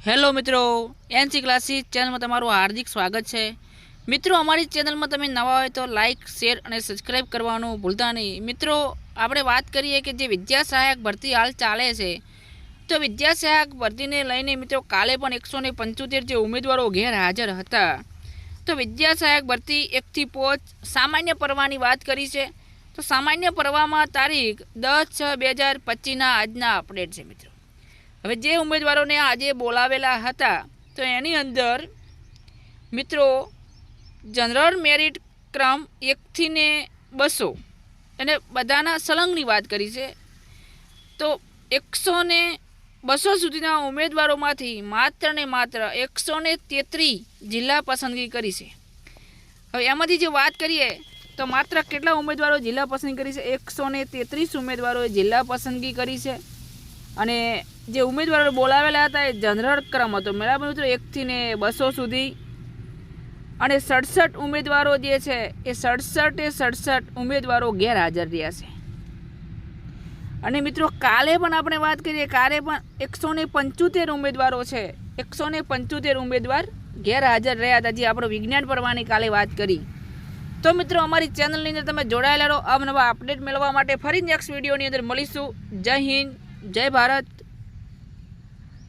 Hello મિત્રો, NC classes ચેનલમાં તમારું હાર્દિક સ્વાગત છે। મિત્રો, અમારી ચેનલમાં તમે નવા હોય તો લાઇક, શેર અને સબસ્ક્રાઈબ કરવાનું ભૂલતા નહીં। મિત્રો, આપણે વાત કરીએ કે જે વિદ્યા સહાયક ભરતી હાલ ચાલે છે, તો વિદ્યા સહાયક ભરતીને લઈને મિત્રો કાલે પણ 175 જે ઉમેદવારો ગેરહાજર હતા। તો વિદ્યા સહાયક ભરતી 1 થી 5 સામાન્ય પરવાની વાત કરી છે। તો સામાન્ય પરવામાં તારીખ 10/6/2025ના આજના અપડેટ છે મિત્રો। હવે જે ઉમેદવારોને આજે બોલાવેલા હતા તો એની અંદર મિત્રો જનરલ મેરિટ ક્રમ 1 થી 200 અને બધાના સળંગની વાત કરી છે। તો 100 ને 200 સુધીના ઉમેદવારોમાંથી માત્ર ને માત્ર 133 જિલ્લા પસંદગી કરી છે। હવે એમાંથી જે વાત કરીએ તો માત્ર કેટલા ઉમેદવારો જિલ્લા પસંદગી કરી છે? 133 ઉમેદવારોએ જિલ્લા પસંદગી કરી છે। અને જે ઉમેદવારો બોલાવેલા હતા એ જનરલ ક્રમ હતો બરાબર મિત્રો, 1 થી 200 સુધી। અને 67 ઉમેદવારો જે છે એ 67 ઉમેદવારો ગેરહાજર રહ્યા છે। અને મિત્રો કાલે પણ આપણે વાત કરીએ, કાલે પણ 175 ઉમેદવારો છે, 175 ઉમેદવાર ગેરહાજર રહ્યા હતા, જે આપણો વિજ્ઞાન પરવાની કાલે વાત કરી। તો મિત્રો, અમારી ચેનલની અંદર તમે જોડાયેલા રહો અવનવા અપડેટ મેળવવા માટે। ફરી નેક્સ્ટ વિડીયોની અંદર મળીશું। જય હિન્દ, જય ભારત,